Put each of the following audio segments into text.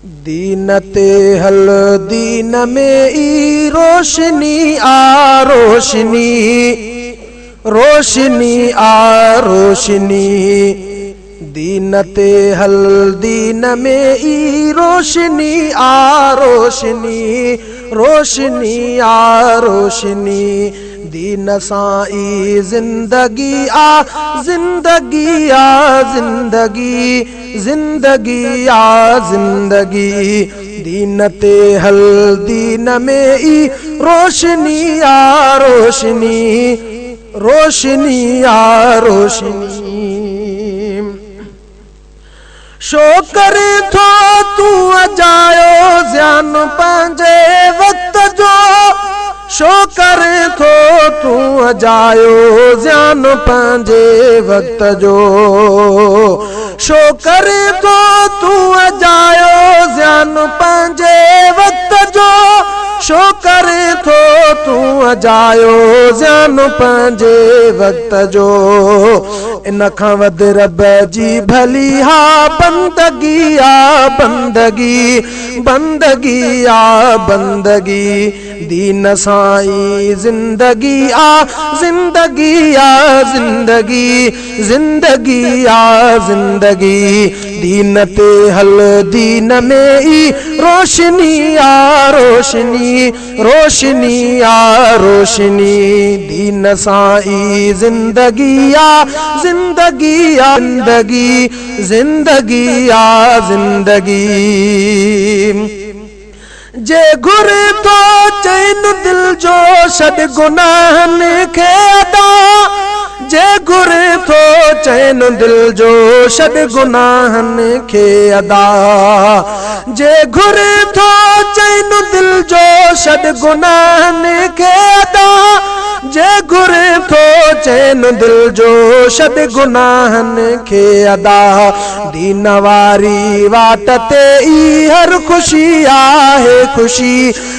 दीन ते हल दीन में ई रोशनी आ रोशनी, रोशनी आ रोशनी। दीन ते हल दीन में ई रोशनी आ रोशनी, रोशनी आ रोशनी। दीन सां ई जिंदगी आ जिंदगी आ जिंदगी, जिंदगी आ जिंदगी। दीन ते हल दीन में ई रोशनी आ रोशनी, रोशनी आ रोशनी। शोकर थो तू अजायो ज़्यान पंहिंजे वक्त जो, शोकर थो तू अजायो ज़्यान पंहिंजे वक्त जो। शोकर थो तू अजायो ज़्यान पंहिंजे वक्त जो, शोकर थो तू अजायो ज़्यान पंहिंजे वक्त जो। इन खां वध रब जी भली हा बंदगी आ बंदगी, बंदगी आ बंदगी। दीन सां ई जिंदगी आ जिंदगी आ जिंदगी, जिंदगी आ जिंदगी। दीन ते हल दीन में ई रोशनी आ रोशनी, रोशनी आ रोशनी। दीन सां ई जिंदगी आ जिंदगी आ जिंदगी, जिंदगी आ जिंदगी। जे घुर तो चैन दिल जो छॾ गुनाहनि खे अदा, जे घुर थो चैन दिल जो छॾ गुनाहनि खे अदा। जे घुर थो चैन दिल जो छॾ गुनाहनि खे अदा, जे घुर थो चैन दिल जो छॾ गुनाहनि खे अदा। दीन वारी वाट ते ई हर ख़ुशी आहे ख़ुशी,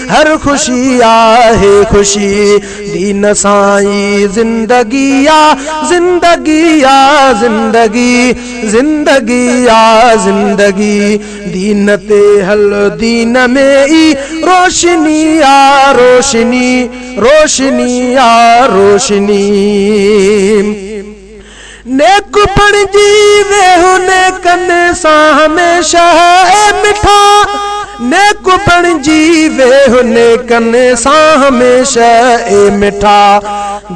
हर ख़ुशी आहे ख़ुशी। दीन सां ई जिंदगी आ जिंदगी आ जिंदगी, जिंदगी आ जिंदगी। दीन ते हल दीन में ई रोशनी आ रोशनी, रोशनी आ रोशनी। नेक बणिजी वेहो नेकनि सां हमेशा मिठा, नेक बणिजी वेहो नेकनि सां हमेशा मिठा।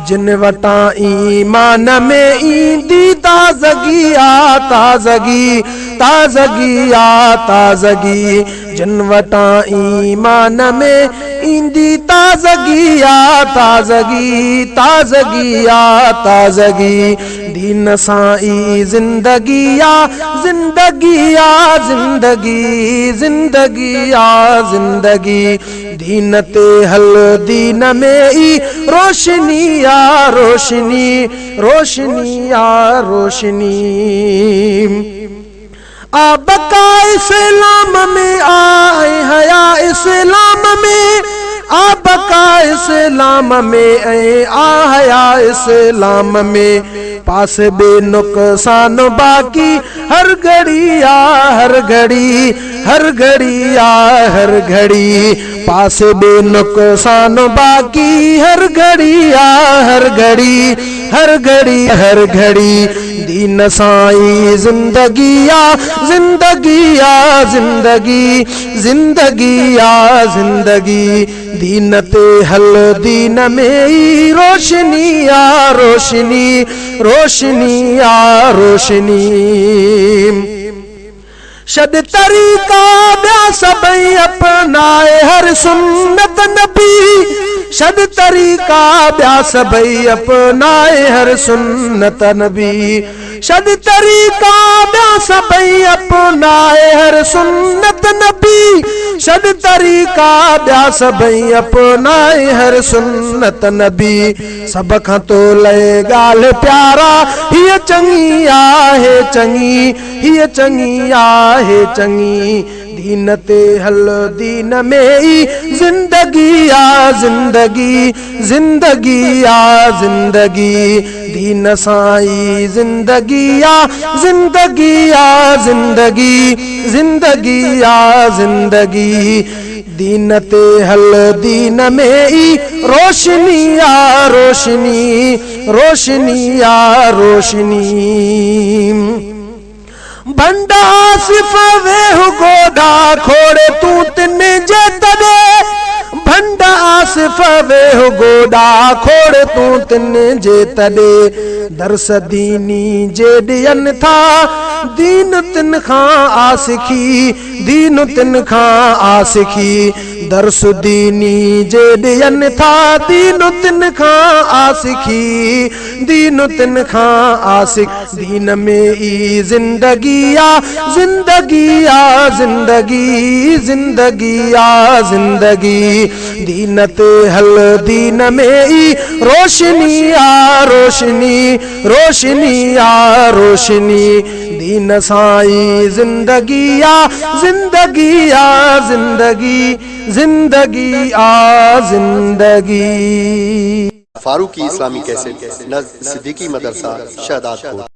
जिन वटां ईमान में ईंदी ताज़गी आ ताज़गी, ताज़गी आ ताज़गी। जिन वटां ईमान में ईंदी ताज़गी आ ताज़गी, ताज़गी आ ताज़गी। दीन सां ई जिंदगी आ जिंदगी आ जिंदगी, जिंदगी आ जिंदगी। दीन ते हल दीन में ई रोशनी आ रोशनी, रोशनी आ रोशनी। आ बका इस्लाम में आए हया इस्लाम में, आ बका इस्लाम में आ हया इस्लाम में। पास बे नुकसान बाकी हर घड़ी आ हर घड़ी, हर घड़ी आ हर घड़ी। पास बे नुकसान बाकी हर घड़ी आ हर घड़ी, हर घड़ी हर घड़ी। दीन सां ई जिंदगी आ जिंदगी आ जिंदगी, जिंदगी आ जिंदगी। दीन ते हल दीन में ई रोशनी आ रोशनी, रोशनी आ रोशनी। छॾ तरीक़ा ॿिया सभई अपनाए हर सुन्नत नबी, छॾ तरीक़ा ॿिया सभई अपनाए हर सुन्नत नबी। छॾ तरीक़ा ॿिया सभई अपनाए हर सुन्नत नबी, छॾ तरीक़ा ॿिया सभई अपनाए हर सुन्नत नबी। सभ खां तो लए ॻाल्हि प्यारा हीअ चङी आहे चङी, हीअ चङी आहे चङी। दीन ते हल दीन में ई जिंदगी आ जिंदगी, जिंदगी आ जिंदगी। दीन साई जिंदगी या जिंदगी या जिंदगी, जिंदगी या जिंदगी। दीन ते हल दीन में ई रोशनी या रोशनी, रोशनी या रोशनी। भंडा सिफ वेह गोदा खोड़े तू तिन जे तड़े, भंडा आसिफ वेह गोदा खोड़ तू तिन जे तड़े। दरस दीनी जे ॾियनि था दीन तिन खां आसिखी, दीन तिन खां आसिखी। दरस दीनी जे ॾियनि था दीन तिन खां आसिखी, दीन तिन खां आसिक। दीन में ई जिंदगी या जिंदगी या जिंदगी, जिंदगी या जिंदगी। दीन ते हल दीन में ई रोशनी या रोशनी, रोशनी या रोशनी। दीन साई जिंदगी या जिंदगी या जिंदगी, जिंदगी या जिंदगी। फारूकी इस्लामी कैसेट, नज़्म सिद्दीकी मदरसा, शहदादपुर।